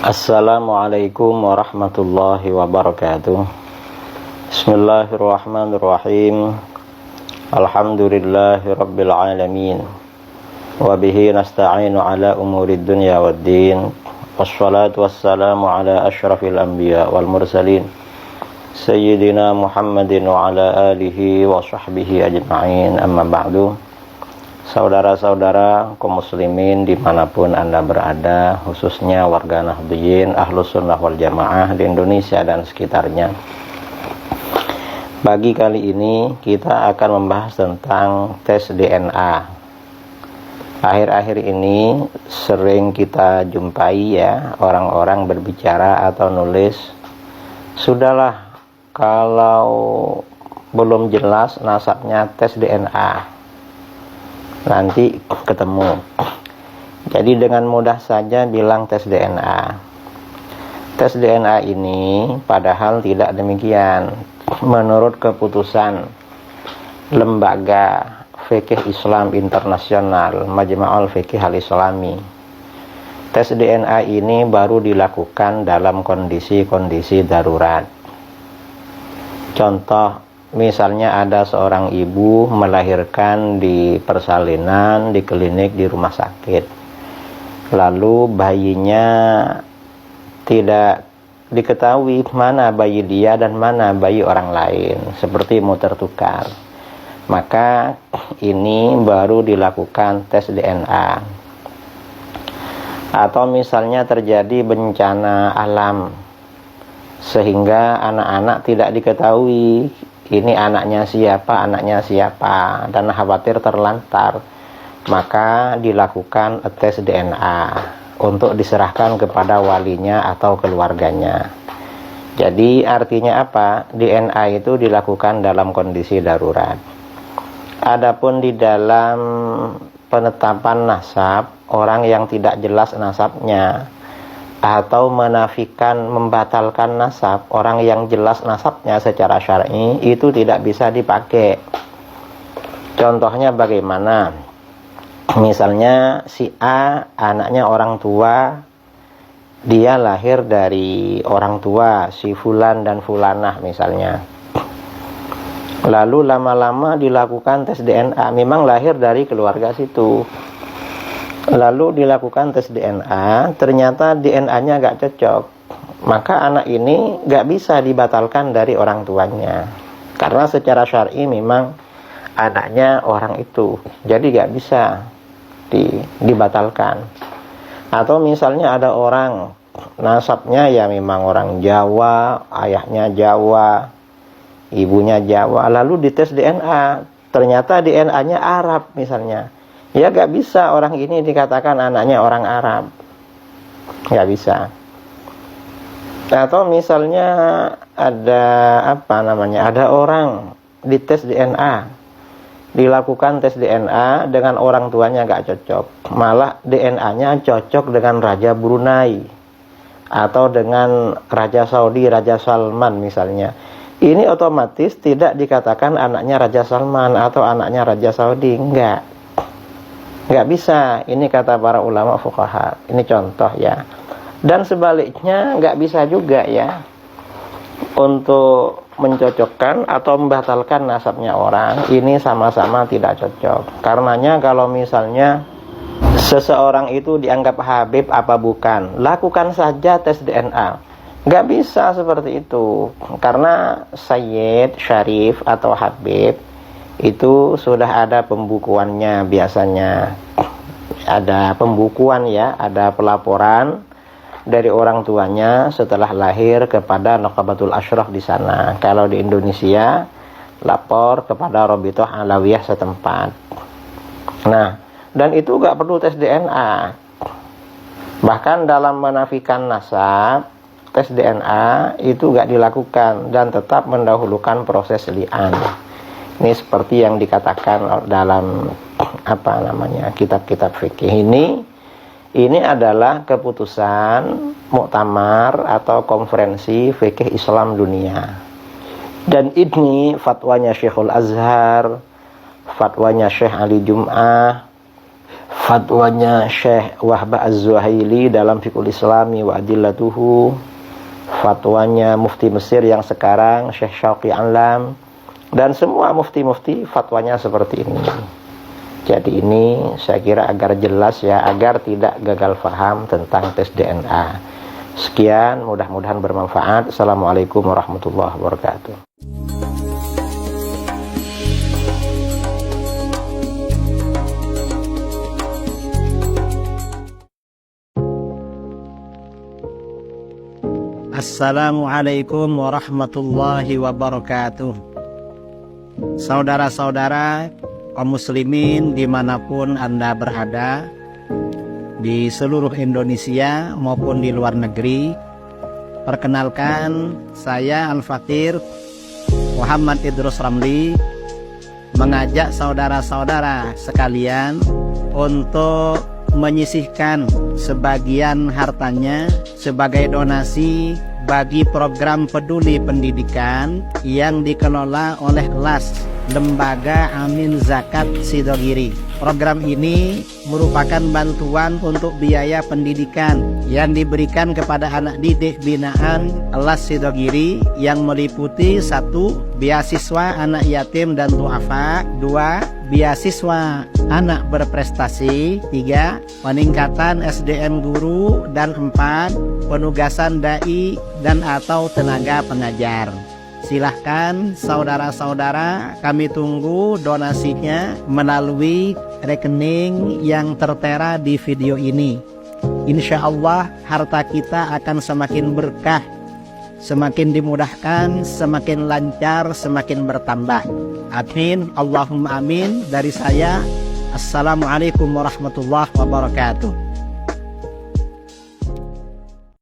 Assalamualaikum warahmatullahi wabarakatuh. Bismillahirrahmanirrahim. Alhamdulillahi rabbil alamin. Wabihi nasta'inu ala umurid dunya waddin. Wassalatu wassalamu ala ashrafil anbiya wal mursalin Sayyidina Muhammadin wa ala alihi wa sahbihi ajma'in. Amma ba'du. Saudara-saudara kaum muslimin dimanapun Anda berada, khususnya warga Nahdliyin Ahlus Sunnah wal Jamaah di Indonesia dan sekitarnya. Pagi kali ini kita akan membahas tentang tes DNA. Akhir-akhir ini sering kita jumpai ya, orang-orang berbicara atau nulis, sudahlah kalau belum jelas nasabnya tes DNA, nanti ketemu. Jadi dengan mudah saja bilang tes DNA. Tes DNA ini padahal tidak demikian. Menurut keputusan Lembaga Fikih Islam Internasional, Majma'ul Fikih Al-Islami, tes DNA ini baru dilakukan dalam kondisi-kondisi darurat. Contoh, misalnya ada seorang ibu melahirkan di persalinan, di klinik, di rumah sakit. Lalu bayinya tidak diketahui mana bayi dia dan mana bayi orang lain, seperti mau tertukar. Maka ini baru dilakukan tes DNA. Atau misalnya terjadi bencana alam, sehingga anak-anak tidak diketahui ini anaknya siapa, dan khawatir terlantar, maka dilakukan tes DNA untuk diserahkan kepada walinya atau keluarganya. Jadi artinya apa? DNA itu dilakukan dalam kondisi darurat. Adapun di dalam penetapan nasab, orang yang tidak jelas nasabnya atau menafikan, membatalkan nasab, orang yang jelas nasabnya secara syar'i, itu tidak bisa dipakai. Contohnya bagaimana? Misalnya si A anaknya orang tua, dia lahir dari orang tua si fulan dan fulanah misalnya. Lalu lama-lama dilakukan tes DNA, memang lahir dari keluarga situ. Lalu dilakukan tes DNA, ternyata DNA-nya gak cocok. Maka anak ini gak bisa dibatalkan dari orang tuanya, karena secara syar'i memang anaknya orang itu, jadi gak bisa dibatalkan. Atau misalnya ada orang nasabnya ya memang orang Jawa, ayahnya Jawa, ibunya Jawa, lalu dites DNA, ternyata DNA-nya Arab misalnya. Ya gak bisa orang ini dikatakan anaknya orang Arab, gak bisa. Atau misalnya ada ada orang dites DNA, dilakukan tes DNA dengan orang tuanya gak cocok, malah DNA-nya cocok dengan Raja Brunei atau dengan Raja Saudi, Raja Salman misalnya. Ini otomatis tidak dikatakan anaknya Raja Salman atau anaknya Raja Saudi, nggak bisa. Ini kata para ulama fuqaha. Ini contoh ya. Dan sebaliknya nggak bisa juga ya, untuk mencocokkan atau membatalkan nasabnya orang. Ini sama-sama tidak cocok. Karenanya kalau misalnya seseorang itu dianggap habib apa bukan, lakukan saja tes DNA. Nggak bisa seperti itu, karena Sayyid, Syarif atau Habib itu sudah ada pembukuannya. Biasanya ada pembukuan ya, ada pelaporan dari orang tuanya setelah lahir kepada Nuqabatul Ashraf di sana. Kalau di Indonesia, lapor kepada Rabithah Alawiyah setempat. Nah, dan itu gak perlu tes DNA. Bahkan dalam menafikan nasab, tes DNA itu gak dilakukan dan tetap mendahulukan proses li'an. Ini seperti yang dikatakan dalam kitab-kitab fikih ini adalah keputusan muktamar atau konferensi fikih Islam dunia. Dan ini fatwanya Syekhul Azhar, fatwanya Syekh Ali Jum'ah, fatwanya Syekh Wahbah Az-Zuhaili dalam Fiqhul Islami wa Adillatuhu, fatwanya mufti Mesir yang sekarang Syekh Syauqi Alam, dan semua mufti-mufti fatwanya seperti ini. Jadi ini saya kira agar jelas ya, agar tidak gagal paham tentang tes DNA. Sekian, mudah-mudahan bermanfaat. Assalamualaikum warahmatullahi wabarakatuh. Assalamualaikum warahmatullahi wabarakatuh. Saudara-saudara kaum muslimin dimanapun Anda berada, di seluruh Indonesia maupun di luar negeri, perkenalkan saya Al-Fakir Muhammad Idrus Ramli mengajak saudara-saudara sekalian untuk menyisihkan sebagian hartanya sebagai donasi bagi program peduli pendidikan yang dikelola oleh LAS, Lembaga Amin Zakat Sidogiri. Program ini merupakan bantuan untuk biaya pendidikan yang diberikan kepada anak didik binaan LAS Sidogiri yang meliputi 1. Beasiswa anak yatim dan duafa, 2. Beasiswa anak berprestasi, 3. Peningkatan SDM guru, dan 4. Penugasan dai dan atau tenaga pengajar. Silahkan saudara-saudara, kami tunggu donasinya melalui rekening yang tertera di video ini. Insya Allah harta kita akan semakin berkah, semakin dimudahkan, semakin lancar, semakin bertambah. Amin, Allahumma amin. Dari saya, Assalamualaikum warahmatullahi wabarakatuh.